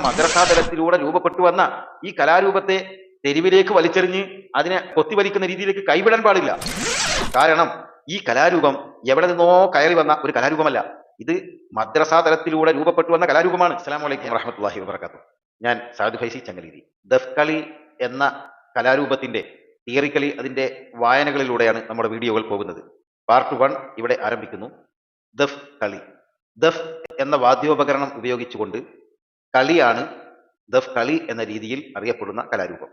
മദ്രസാ തലത്തിലൂടെ രൂപപ്പെട്ടു വന്ന ഈ കലാരൂപത്തെ തെരുവിലേക്ക് വലിച്ചെറിഞ്ഞ് അതിനെ കൊത്തിവലിക്കുന്ന രീതിയിലേക്ക് കൈവിടാൻ പാടില്ല. കാരണം ഈ കലാരൂപം എവിടെ നിന്നോ കയറി വന്ന ഒരു കലാരൂപമല്ല. ഇത് മദ്രസാ തലത്തിലൂടെ രൂപപ്പെട്ടു വന്ന കലാരൂപമാണ്. അസ്സലാമു അലൈക്കും വറഹ്മത്തുള്ളാഹി വബറകാതുഹു. ഞാൻ സഅദ് ഫൈസി ചങ്ങലേരി. ദഫ് കളി എന്ന കലാരൂപത്തിന്റെ തിയറിക്കലി അതിന്റെ വായനകളിലൂടെയാണ് നമ്മുടെ വീഡിയോകൾ പോകുന്നത്. പാർട്ട് 1 ഇവിടെ ആരംഭിക്കുന്നു. ദഫ് കളി. ദഫ് എന്ന വാദ്യോപകരണം ഉപയോഗിച്ചുകൊണ്ട് കളിയാണ് ദഫ് കളി എന്ന രീതിയിൽ അറിയപ്പെടുന്ന കലാരൂപം.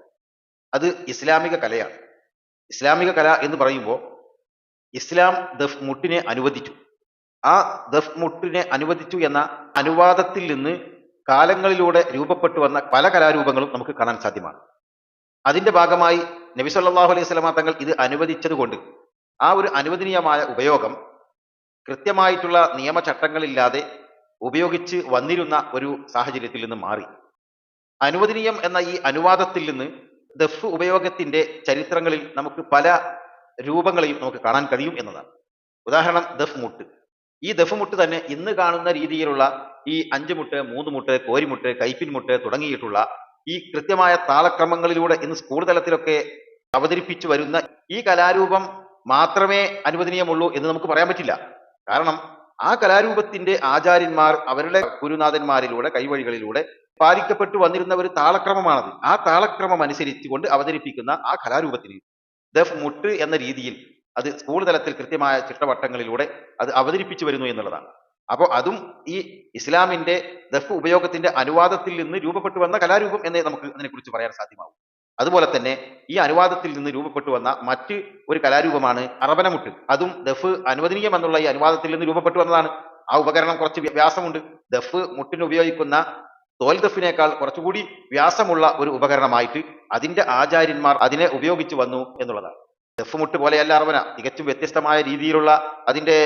അത് ഇസ്ലാമിക കലയാണ്. ഇസ്ലാമിക കല എന്ന് പറയുമ്പോൾ ഇസ്ലാം ദഫ് മുട്ടിനെ അനുവദിച്ചു. ആ ദഫ് മുട്ടിനെ അനുവദിച്ചു എന്ന അനുവാദത്തിൽ നിന്ന് കാലങ്ങളിലൂടെ രൂപപ്പെട്ടു വന്ന പല കലാരൂപങ്ങളും നമുക്ക് കാണാൻ സാധ്യമാണ്. അതിന്റെ ഭാഗമായി നബി സല്ലല്ലാഹു അലൈഹി വസല്ലമ തങ്ങൾ ഇത് അനുവദിച്ചതുകൊണ്ട് ആ ഒരു അനുവദനീയമായ ഉപയോഗം കൃത്യമായിട്ടുള്ള നിയമചട്ടങ്ങളില്ലാതെ ഉപയോഗിച്ച് വന്നിരുന്ന ഒരു സാഹചര്യത്തിൽ നിന്ന് മാറി. അനുവദനീയം എന്ന ഈ അനുവാദത്തിൽ നിന്ന് ദഫ് ഉപയോഗത്തിന്റെ ചരിത്രങ്ങളിൽ നമുക്ക് പല രൂപങ്ങളെയും നമുക്ക് കാണാൻ കഴിയും എന്നതാണ്. ഉദാഹരണം ദഫ് മുട്ട്. ഈ ദഫ് മുട്ട് തന്നെ ഇന്ന് കാണുന്ന രീതിയിലുള്ള ഈ 5 മുട്ട്, 3 മുട്ട്, കോരിമുട്ട്, കൈപ്പിൻ മുട്ട് തുടങ്ങിയിട്ടുള്ള ഈ കൃത്യമായ താളക്രമങ്ങളിലൂടെ ഇന്ന് സ്കൂൾ തലത്തിലൊക്കെ അവതരിപ്പിച്ചു വരുന്ന ഈ കലാരൂപം മാത്രമേ അനുവദനീയമുള്ളൂ എന്ന് നമുക്ക് പറയാൻ പറ്റില്ല. കാരണം ആ കലാരൂപത്തിന്റെ ആചാര്യന്മാർ അവരുടെ ഗുരുനാഥന്മാരിലൂടെ കൈവഴികളിലൂടെ പാലിക്കപ്പെട്ടു വന്നിരുന്ന ഒരു താളക്രമമാണത്. ആ താളക്രമം അനുസരിച്ചുകൊണ്ട് അവതരിപ്പിക്കുന്ന ആ കലാരൂപത്തിന് ദഫ് മുട്ട് എന്ന രീതിയിൽ അത് സ്കൂൾ തലത്തിൽ കൃത്യമായ ചിട്ടവട്ടങ്ങളിലൂടെ അത് അവതരിപ്പിച്ചു വരുന്നു എന്നുള്ളതാണ്. അപ്പോൾ അതും ഈ ഇസ്ലാമിന്റെ ദഫ് ഉപയോഗത്തിന്റെ അനുവാദത്തിൽ നിന്ന് രൂപപ്പെട്ടു വന്ന കലാരൂപം എന്നേ നമുക്ക് അതിനെക്കുറിച്ച് പറയാൻ സാധ്യമാവും. അതുപോലെ തന്നെ ഈ അനുവാദത്തിൽ നിന്ന് രൂപപ്പെട്ടു വന്ന മറ്റ് ഒരു കലാരൂപമാണ് അറബനമുട്ട്. അതും ദഫ് അനുവദനീയം എന്നുള്ള ഈ അനുവാദത്തിൽ നിന്ന് രൂപപ്പെട്ടു വന്നതാണ്. ആ ഉപകരണം കുറച്ച് വ്യാസമുണ്ട്. ദഫ് മുട്ടിന് ഉപയോഗിക്കുന്ന തോൽ ദഫിനേക്കാൾ കുറച്ചുകൂടി വ്യാസമുള്ള ഒരു ഉപകരണമായിട്ട് അതിന്റെ ആചാര്യന്മാർ അതിനെ ഉപയോഗിച്ചു വന്നു എന്നുള്ളതാണ്. ദഫ് മുട്ട് പോലെയല്ല അറബന. തികച്ചും വ്യത്യസ്തമായ രീതിയിലുള്ള അതിന്റെ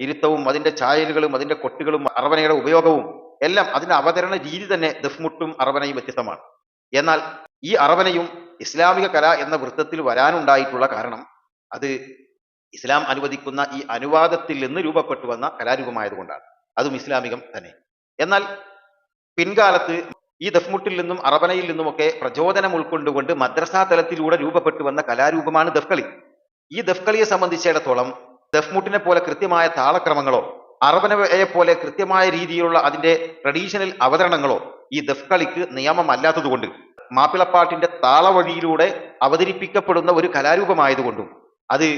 ഇരുത്തവും അതിന്റെ ചായലുകളും അതിന്റെ കൊട്ടുകളും അറബനയുടെ ഉപയോഗവും എല്ലാം അതിന്റെ അവതരണ രീതി തന്നെ ദഫ് മുട്ടും അറബനയും വ്യത്യസ്തമാണ്. എന്നാൽ ഈ അറബനയും ഇസ്ലാമിക കല എന്ന വൃത്തത്തിൽ വരാനുണ്ടായിട്ടുള്ള കാരണം അത് ഇസ്ലാം അനുവദിക്കുന്ന ഈ അനുവാദത്തിൽ നിന്ന് രൂപപ്പെട്ടു വന്ന കലാരൂപമായതുകൊണ്ടാണ്. അതും ഇസ്ലാമികം തന്നെ. എന്നാൽ പിൻകാലത്ത് ഈ ദഫ്മുട്ടിൽ നിന്നും അറബനയിൽ നിന്നുമൊക്കെ പ്രചോദനം ഉൾക്കൊണ്ടുകൊണ്ട് മദ്രസാ തലത്തിലൂടെ രൂപപ്പെട്ടു വന്ന കലാരൂപമാണ് ദഫ് കളി. ഈ ദഫ് കളിയെ സംബന്ധിച്ചിടത്തോളം ദഫ്മുട്ടിനെ പോലെ കൃത്യമായ താളക്രമങ്ങളോ അറബനയെ പോലെ കൃത്യമായ രീതിയിലുള്ള അതിന്റെ ട്രഡീഷണൽ അവതരണങ്ങളോ ഈ ദഫ് കളിക്ക് നിയമമല്ലാത്തതുകൊണ്ട് മാപ്പിളപ്പാട്ടിന്റെ താളവഴിയിലൂടെ അവതരിപ്പിക്കപ്പെടുന്ന ഒരു കലാരൂപമായതുകൊണ്ടും അത്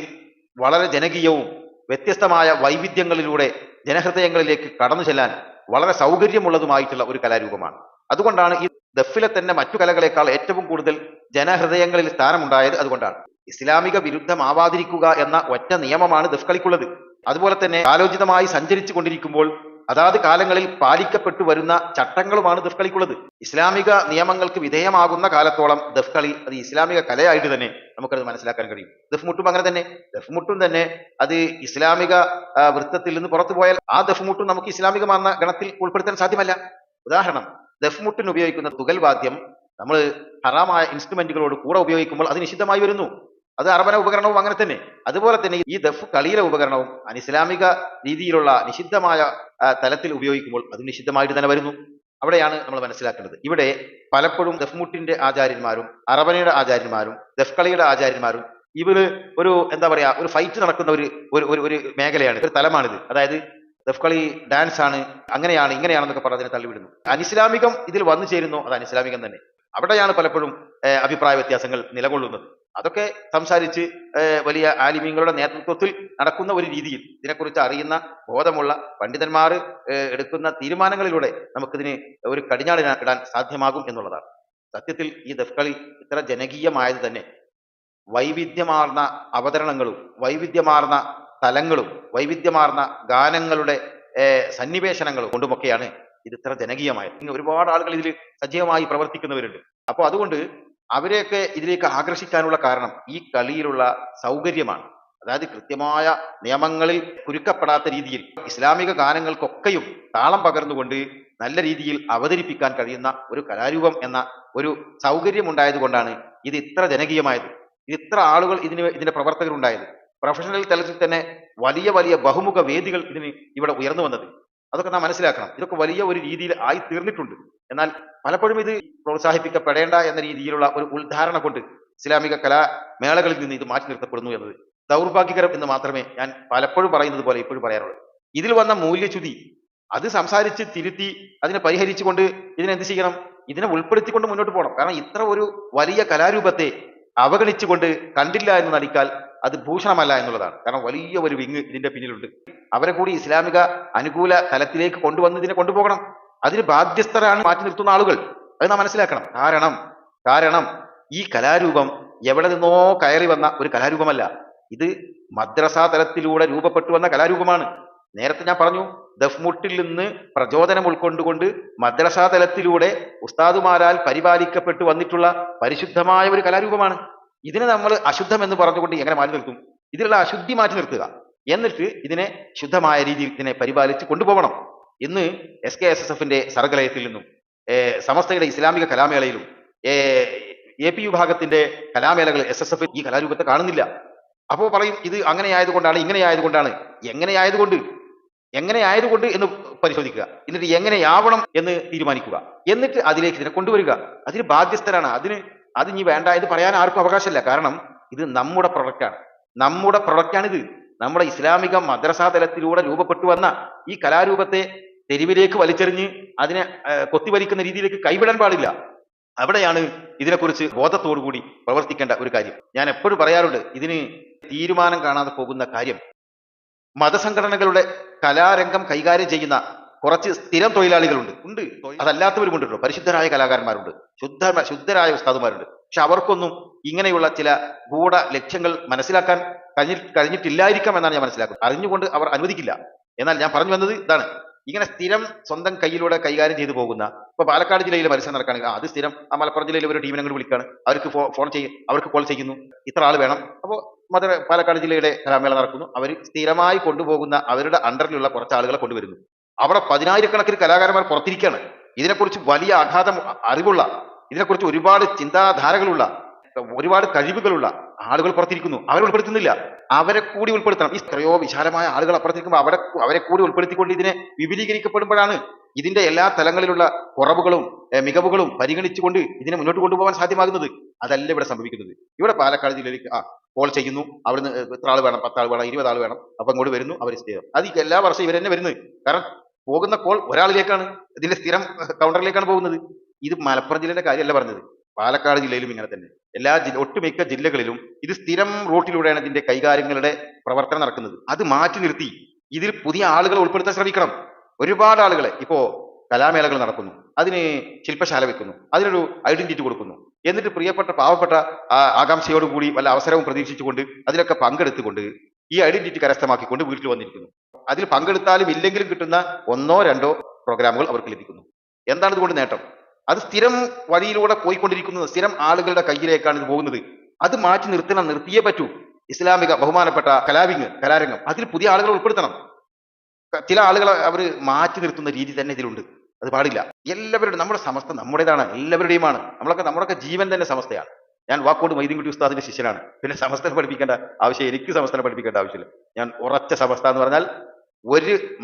വളരെ ജനകീയവും വ്യത്യസ്തമായ വൈവിധ്യങ്ങളിലൂടെ ജനഹൃദയങ്ങളിലേക്ക് കടന്നു ചെല്ലാൻ വളരെ സൗകര്യമുള്ളതുമായിട്ടുള്ള ഒരു കലാരൂപമാണ്. അതുകൊണ്ടാണ് ഈ ദഫിലെ തന്നെ മറ്റു കലകളെക്കാൾ ഏറ്റവും കൂടുതൽ ജനഹൃദയങ്ങളിൽ സ്ഥാനമുണ്ടായത്. അതുകൊണ്ടാണ് ഇസ്ലാമിക വിരുദ്ധമാവാതിരിക്കുക എന്ന ഒറ്റ നിയമമാണ് ദഫ് കളിക്കുള്ളത്. അതുപോലെ തന്നെ കാലോചിതമായി സഞ്ചരിച്ചു കൊണ്ടിരിക്കുമ്പോൾ അതാത് കാലങ്ങളിൽ പാലിക്കപ്പെട്ടു വരുന്ന ചട്ടങ്ങളുമാണ് ദഫ് കളിക്കുള്ളത്. ഇസ്ലാമിക നിയമങ്ങൾക്ക് വിധേയമാകുന്ന കാലത്തോളം ദഫ് കളി അത് ഇസ്ലാമിക കലയായിട്ട് തന്നെ നമുക്കത് മനസ്സിലാക്കാൻ കഴിയും. ദഫ് മുട്ടും അങ്ങനെ തന്നെ. ദഫ് മുട്ടും തന്നെ അത് ഇസ്ലാമിക വൃത്തത്തിൽ നിന്ന് പുറത്തു പോയാൽ ആ ദഫ് മുട്ടും നമുക്ക് ഇസ്ലാമികമാകുന്ന ഗണത്തിൽ ഉൾപ്പെടുത്താൻ സാധ്യമല്ല. ഉദാഹരണം, ദഫ് മുട്ടിന് ഉപയോഗിക്കുന്ന തുകൽ വാദ്യം നമ്മൾ ഹറാമായ ഇൻസ്ട്രുമെന്റുകളോട് കൂടെ ഉപയോഗിക്കുമ്പോൾ അത് നിഷിദ്ധമായി വരുന്നു. അത് അറബന ഉപകരണവും അങ്ങനെ തന്നെ. അതുപോലെ തന്നെ ഈ ദഫ് കളിയിലെ ഉപകരണവും അനിസ്ലാമിക രീതിയിലുള്ള നിഷിദ്ധമായ തലത്തിൽ ഉപയോഗിക്കുമ്പോൾ അത് നിഷിദ്ധമായിട്ട് തന്നെ വരുന്നു. അവിടെയാണ് നമ്മൾ മനസ്സിലാക്കേണ്ടത്. ഇവിടെ പലപ്പോഴും ദഫ് മുട്ടിന്റെ ആചാര്യന്മാരും അറബനയുടെ ആചാര്യന്മാരും ദഫ് കളിയുടെ ആചാര്യന്മാരും ഇവര് ഒരു എന്താ പറയാ ഒരു ഫൈറ്റ് നടക്കുന്ന ഒരു മേഖലയാണ്, ഒരു തലമാണിത്. അതായത് ദഫ് കളി ഡാൻസ് ആണ്, അങ്ങനെയാണ് ഇങ്ങനെയാണെന്നൊക്കെ പറഞ്ഞ് അതിനെ തള്ളിവിടുന്നു. അനിസ്ലാമികം ഇതിൽ വന്നു ചേരുന്നു, അത് അനിസ്ലാമികം തന്നെ. അവിടെയാണ് പലപ്പോഴും അഭിപ്രായ വ്യത്യാസങ്ങൾ നിലകൊള്ളുന്നത്. അതൊക്കെ സംസാരിച്ച് വലിയ ആലിമീങ്ങളുടെ നേതൃത്വത്തിൽ നടക്കുന്ന ഒരു രീതിയിൽ ഇതിനെക്കുറിച്ച് അറിയുന്ന ബോധമുള്ള പണ്ഡിതന്മാർ എടുക്കുന്ന തീരുമാനങ്ങളിലൂടെ നമുക്കിതിന് ഒരു കടിഞ്ഞാണിടാൻ സാധ്യമാകും എന്നുള്ളതാണ്. സത്യത്തിൽ ഈ ദഫ് കളി ഇത്ര ജനകീയമായത് തന്നെ വൈവിധ്യമാർന്ന അവതരണങ്ങളും വൈവിധ്യമാർന്ന തലങ്ങളും വൈവിധ്യമാർന്ന ഗാനങ്ങളുടെ സന്നിവേശനങ്ങളും കൊണ്ടുമൊക്കെയാണ് ഇത് ഇത്ര ജനകീയമായത്. ഇന്ന് ഒരുപാട് ആളുകൾ ഇതിൽ സജീവമായി പ്രവർത്തിക്കുന്നവരുണ്ട്. അപ്പോൾ അതുകൊണ്ട് അവരെയൊക്കെ ഇതിലേക്ക് ആകർഷിക്കാനുള്ള കാരണം ഈ കളിയിലുള്ള സൗകര്യമാണ്. അതായത് കൃത്യമായ നിയമങ്ങളിൽ കുരുക്കപ്പെടാത്ത രീതിയിൽ ഇസ്ലാമിക ഗാനങ്ങൾക്കൊക്കെയും താളം പകർന്നുകൊണ്ട് നല്ല രീതിയിൽ അവതരിപ്പിക്കാൻ കഴിയുന്ന ഒരു കലാരൂപം എന്ന ഒരു സൗകര്യം ഉണ്ടായത് കൊണ്ടാണ് ഇത് ഇത്ര ജനകീയമായത്. ഇത് ഇത്ര ആളുകൾ ഇതിന്റെ പ്രവർത്തകരുണ്ടായത്. പ്രൊഫഷണൽ തലത്തിൽ തന്നെ വലിയ വലിയ ബഹുമുഖ വേദികൾ ഇതിന് ഇവിടെ ഉയർന്നു വന്നത്. അതൊക്കെ നാം മനസ്സിലാക്കണം. ഇതൊക്കെ വലിയ ഒരു രീതിയിൽ ആയി തീർന്നിട്ടുണ്ട്. എന്നാൽ പലപ്പോഴും ഇത് പ്രോത്സാഹിപ്പിക്കപ്പെടേണ്ട എന്ന രീതിയിലുള്ള ഒരു ഉദ്ധാരണ കൊണ്ട് ഇസ്ലാമിക കലാമേളകളിൽ നിന്ന് ഇത് മാറ്റി നിർത്തപ്പെടുന്നു എന്നത് ദൗർഭാഗ്യകരം എന്ന് മാത്രമേ ഞാൻ പലപ്പോഴും പറയുന്നത് പോലെ ഇപ്പോഴും പറയാറുള്ളൂ. ഇതിൽ വന്ന മൂല്യച്യുതി അത് സംസാരിച്ച് തിരുത്തി അതിനെ പരിഹരിച്ചുകൊണ്ട് ഇതിനെന്ത് ചെയ്യണം? ഇതിനെ ഉൾപ്പെടുത്തിക്കൊണ്ട് മുന്നോട്ട് പോകണം. കാരണം ഇത്ര ഒരു വലിയ കലാരൂപത്തെ അവഗണിച്ചുകൊണ്ട് കണ്ടില്ല എന്ന് നടിക്കാൽ അത് ഭൂഷണമല്ല എന്നുള്ളതാണ്. കാരണം വലിയ ഒരു വിങ് ഇതിന്റെ പിന്നിലുണ്ട്. അവരെ കൂടി ഇസ്ലാമിക അനുകൂല തലത്തിലേക്ക് കൊണ്ടുവന്ന് ഇതിനെ കൊണ്ടുപോകണം. അതിന് ബാധ്യസ്ഥരാണ് മാറ്റി നിർത്തുന്ന ആളുകൾ. അത് നാം മനസ്സിലാക്കണം. കാരണം ഈ കലാരൂപം എവിടെ നിന്നോ കയറി വന്ന ഒരു കലാരൂപമല്ല. ഇത് മദ്രസാ തലത്തിലൂടെ രൂപപ്പെട്ടു വന്ന കലാരൂപമാണ്. നേരത്തെ ഞാൻ പറഞ്ഞു, ദഫ്മുട്ടിൽ നിന്ന് പ്രചോദനം ഉൾക്കൊണ്ടുകൊണ്ട് മദ്രസാ തലത്തിലൂടെ ഉസ്താദുമാരാൽ പരിപാലിക്കപ്പെട്ടു വന്നിട്ടുള്ള പരിശുദ്ധമായ ഒരു കലാരൂപമാണ്. ഇതിനെ നമ്മൾ അശുദ്ധം എന്ന് പറഞ്ഞുകൊണ്ട് എങ്ങനെ മാറ്റി നിർത്തും? ഇതിലുള്ള അശുദ്ധി മാറ്റി നിർത്തുക, എന്നിട്ട് ഇതിനെ ശുദ്ധമായ രീതിയിൽ ഇതിനെ പരിപാലിച്ച് കൊണ്ടുപോകണം. ഇന്ന് SKSSF സർഗലയത്തിൽ നിന്നും സമസ്തയുടെ ഇസ്ലാമിക കലാമേളയിലും AP വിഭാഗത്തിന്റെ കലാമേളകൾ SSF ഈ കലാരൂപത്തെ കാണുന്നില്ല. അപ്പോൾ പറയും ഇത് അങ്ങനെ ആയതുകൊണ്ടാണ്, ഇങ്ങനെ ആയതുകൊണ്ടാണ്. എങ്ങനെ ആയതുകൊണ്ട് എന്ന് പരിശോധിക്കുക, എന്നിട്ട് എങ്ങനെയാവണം എന്ന് തീരുമാനിക്കുക, എന്നിട്ട് അതിലേക്ക് ഇതിനെ കൊണ്ടുവരിക. അതിന് ബാധ്യസ്ഥരാണ്. അത് ഇനി വേണ്ട എന്ന് പറയാൻ ആർക്കും അവകാശമില്ല. കാരണം ഇത് നമ്മുടെ പ്രൊഡക്റ്റാണിത്. നമ്മുടെ ഇസ്ലാമിക മദ്രസാ തലത്തിലൂടെ രൂപപ്പെട്ടു വന്ന ഈ കലാരൂപത്തെ തെരുവിലേക്ക് വലിച്ചെറിഞ്ഞ് അതിനെ കൊത്തിവലിക്കുന്ന രീതിയിലേക്ക് കൈവിടാൻ പാടില്ല. അവിടെയാണ് ഇതിനെക്കുറിച്ച് ബോധത്തോടുകൂടി പ്രവർത്തിക്കേണ്ട ഒരു കാര്യം. ഞാൻ എപ്പോഴും പറയാറുണ്ട്, ഇതിന് തീരുമാനം കാണാതെ പോകുന്ന കാര്യം മതസംഘടനകളുടെ കലാരംഗം കൈകാര്യം ചെയ്യുന്ന കുറച്ച് സ്ഥിരം തൊഴിലാളികളുണ്ട്. അതല്ലാത്തവരുമുണ്ട് കേട്ടോ. പരിശുദ്ധരായ കലാകാരന്മാരുണ്ട്, ശുദ്ധരായ ഉസ്താദുമാരുണ്ട്. പക്ഷെ അവർക്കൊന്നും ഇങ്ങനെയുള്ള ചില ഗൂഢ ലക്ഷ്യങ്ങൾ മനസ്സിലാക്കാൻ കഴിഞ്ഞിട്ടില്ലായിരിക്കാം എന്നാണ് ഞാൻ മനസ്സിലാക്കുന്നത്. അറിഞ്ഞുകൊണ്ട് അവർ അനുവദിക്കില്ല. എന്നാൽ ഞാൻ പറഞ്ഞു വന്നത് ഇതാണ്, ഇങ്ങനെ സ്ഥിരം സ്വന്തം കയ്യിലൂടെ കൈകാര്യം ചെയ്തു പോകുന്ന, ഇപ്പൊ പാലക്കാട് ജില്ലയിലെ മത്സരം നടക്കുകയാണെങ്കിൽ അത് സ്ഥിരം ആ മലപ്പുറം ജില്ലയിലെ ഒരു ടീമിനെ കൂടി വിളിക്കുകയാണ്, അവർക്ക് കോൾ ചെയ്യുന്നു, ഇത്ര ആൾ വേണം. അപ്പോൾ പാലക്കാട് ജില്ലയുടെ കലാമേള നടക്കുന്നു. അവർ സ്ഥിരമായി കൊണ്ടുപോകുന്ന അവരുടെ അണ്ടറിലുള്ള കുറച്ച് ആളുകളെ കൊണ്ടുവരുന്നു. അവിടെ 10,000-കണക്കിന് കലാകാരന്മാർ പുറത്തിരിക്കുകയാണ്. ഇതിനെക്കുറിച്ച് വലിയ അറിവുള്ള, ഇതിനെക്കുറിച്ച് ഒരുപാട് ചിന്താധാരകളുള്ള, ഒരുപാട് കഴിവുകളുള്ള ആളുകൾ പുറത്തിരിക്കുന്നു. അവരെ ഉൾപ്പെടുത്തുന്നില്ല. അവരെ കൂടി ഉൾപ്പെടുത്തണം. ഈ എത്രയോ വിശാലമായ ആളുകൾ അപ്പുറത്തിരിക്കുമ്പോൾ അവരെ കൂടി ഉൾപ്പെടുത്തിക്കൊണ്ട് ഇതിനെ വിപുലീകരിക്കപ്പെടുമ്പോഴാണ് ഇതിന്റെ എല്ലാ തലങ്ങളിലുള്ള കുറവുകളും മികവുകളും പരിഗണിച്ചുകൊണ്ട് ഇതിനെ മുന്നോട്ട് കൊണ്ടുപോകാൻ സാധ്യമാകുന്നത്. അതല്ല ഇവിടെ സംഭവിക്കുന്നത്. ഇവിടെ പാലക്കാട് ജില്ലയിലേക്ക് കോൾ ചെയ്യുന്നു, അവിടുന്ന് എത്ര ആൾ വേണം, 10 ആൾ വേണം, 20 ആൾ വേണം, അപ്പൊ ഇങ്ങോട്ട് വരുന്നു, അവർ സ്ഥിരം. അത് എല്ലാ വർഷവും ഇവർ തന്നെ വരുന്നത്. കാരണം പോകുന്ന കോൾ ഒരാളിലേക്കാണ്, ഇതിന്റെ സ്ഥിരം കൗണ്ടറിലേക്കാണ് പോകുന്നത്. ഇത് മലപ്പുറം ജില്ലയുടെ കാര്യമല്ല പറഞ്ഞത്, പാലക്കാട് ജില്ലയിലും ഇങ്ങനെ തന്നെ. ഒട്ടുമിക്ക ജില്ലകളിലും ഇത് സ്ഥിരം റൂട്ടിലൂടെയാണ് ഇതിന്റെ കൈകാര്യങ്ങളുടെ പ്രവർത്തനം നടക്കുന്നത്. അത് മാറ്റി നിർത്തി ഇതിൽ പുതിയ ആളുകളെ ഉൾപ്പെടുത്താൻ ശ്രമിക്കണം. ഒരുപാട് ആളുകളെ ഇപ്പോ കലാമേളകൾ നടക്കുന്നു, അതിന് ശില്പശാല വെക്കുന്നു, അതിനൊരു ഐഡന്റിറ്റി കൊടുക്കുന്നു, എന്നിട്ട് പ്രിയപ്പെട്ട പാവപ്പെട്ട ആകാംക്ഷയോടുകൂടി വല്ല അവസരവും പ്രതീക്ഷിച്ചുകൊണ്ട് അതിലൊക്കെ പങ്കെടുത്തുകൊണ്ട് ഈ ഐഡന്റിറ്റി കരസ്ഥമാക്കിക്കൊണ്ട് വീട്ടിൽ വന്നിരിക്കുന്നു. അതിൽ പങ്കെടുത്താലും ഇല്ലെങ്കിലും കിട്ടുന്ന 1-2 പ്രോഗ്രാമുകൾ അവർക്ക് ലഭിക്കുന്നു. എന്താണ് ഇതുകൊണ്ട് നേട്ടം? അത് സ്ഥിരം വഴിയിലൂടെ പോയിക്കൊണ്ടിരിക്കുന്നത്, സ്ഥിരം ആളുകളുടെ കയ്യിലേക്കാണ് ഇത് പോകുന്നത്. അത് മാറ്റി നിർത്തിയേ പറ്റൂ. ഇസ്ലാമിക ബഹുമാനപ്പെട്ട കലാരംഗം അതിൽ പുതിയ ആളുകളെ ഉൾപ്പെടുത്തണം. ചില ആളുകളെ അവർ മാറ്റി നിർത്തുന്ന രീതി തന്നെ ഇതിലുണ്ട്. അത് പാടില്ല. എല്ലാവരുടെയും, നമ്മുടെ സമസ്ത നമ്മുടേതാണ്, എല്ലാവരുടെയുമാണ്. നമ്മളൊക്കെ ജീവൻ തന്നെ സമസ്തയാണ്. ഞാൻ വാക്കോട് മൊയ്തീൻകുട്ടി ഉസ്താദിന്റെ ശിഷ്യനാണ്. പിന്നെ സമസ്തനെ പഠിപ്പിക്കേണ്ട ആവശ്യം, എനിക്ക് സമസ്തനെ പഠിപ്പിക്കേണ്ട ആവശ്യമില്ല. ഞാൻ ഉറച്ച സമസ്ത എന്ന് പറഞ്ഞാൽ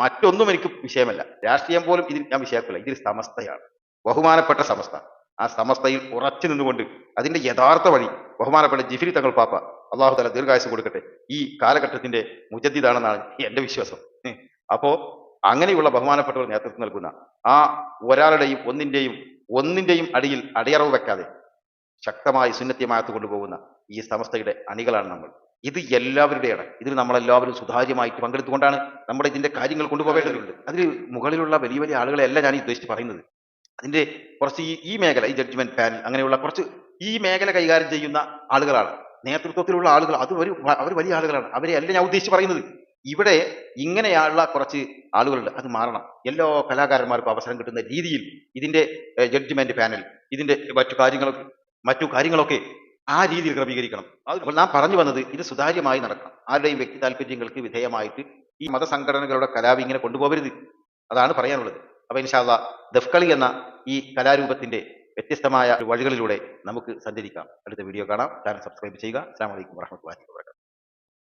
മറ്റൊന്നും എനിക്ക് വിഷയമല്ല. രാഷ്ട്രീയം പോലും ഇതിൽ ഞാൻ വിഷയത്തില്ല. ഇതിൽ സമസ്തയാണ്, ബഹുമാനപ്പെട്ട സമസ്ത. ആ സമസ്തയിൽ ഉറച്ചു നിന്നുകൊണ്ട് അതിന്റെ യഥാർത്ഥ വഴി ബഹുമാനപ്പെട്ട ജിഫ്രി തങ്ങൾ പാപ്പ, അള്ളാഹു തആല ദീർഘായുസ്സ് കൊടുക്കട്ടെ, ഈ കാലഘട്ടത്തിന്റെ മുജദ്ദിദാണെന്നാണ് എന്റെ വിശ്വാസം. അപ്പോ അങ്ങനെയുള്ള ബഹുമാനപ്പെട്ടവർ നേതൃത്വം നൽകുന്ന ആ ഒരാളുടെയും ഒന്നിന്റെയും അടിയിൽ അടിയറവ് വെക്കാതെ ശക്തമായി സുന്നത്യമായത്ത് കൊണ്ടുപോകുന്ന ഈ സമസ്തയുടെ അണികളാണ് നമ്മൾ. ഇത് എല്ലാവരുടെയാണ്. ഇതിൽ നമ്മളെല്ലാവരും സുതാര്യമായിട്ട് പങ്കെടുത്തുകൊണ്ടാണ് നമ്മുടെ ഇതിന്റെ കാര്യങ്ങൾ കൊണ്ടുപോകേണ്ടതുണ്ട്. അതിൽ മുകളിലുള്ള വലിയ വലിയ ആളുകളെയല്ല ഞാൻ ഉദ്ദേശിച്ച് പറയുന്നത്. അതിന്റെ കുറച്ച് ഈ മേഖല, ഈ ജഡ്ജ്മെന്റ് പാനൽ, അങ്ങനെയുള്ള കുറച്ച് ഈ മേഖല കൈകാര്യം ചെയ്യുന്ന ആളുകളാണ്, നേതൃത്വത്തിലുള്ള ആളുകൾ. അവർ വലിയ ആളുകളാണ്. അവരെ അല്ല ഞാൻ ഉദ്ദേശിച്ച് പറയുന്നത്. ഇവിടെ ഇങ്ങനെയുള്ള കുറച്ച് ആളുകളുണ്ട്. അത് മാറണം. എല്ലാ കലാകാരന്മാർക്കും അവസരം കിട്ടുന്ന രീതിയിൽ ഇതിന്റെ ജഡ്ജ്മെന്റ് പാനൽ, ഇതിന്റെ മറ്റു കാര്യങ്ങളൊക്കെ ആ രീതിയിൽ ക്രമീകരിക്കണം. അപ്പോൾ നാം പറഞ്ഞു വന്നത്, ഇത് സുതാര്യമായി നടക്കണം. ആരുടെയും വ്യക്തി താല്പര്യങ്ങൾക്ക് വിധേയമായിട്ട് ഈ മതസംഘടനകളുടെ കലാപം ഇങ്ങനെ കൊണ്ടുപോകരുത്. അതാണ് പറയാനുള്ളത്. അപ്പൊ ഇൻഷാ അല്ലാഹ് ദഫ്കളി എന്ന ഈ കലാരൂപത്തിന്റെ വ്യത്യസ്തമായ വഴികളിലൂടെ നമുക്ക് സഞ്ചരിക്കാം. അടുത്ത വീഡിയോ കാണാം. ചാനൽ സബ്സ്ക്രൈബ് ചെയ്യുക. അസ്സലാമു അലൈക്കും വറഹ്മത്തുള്ളാഹി വബറകാതുഹു.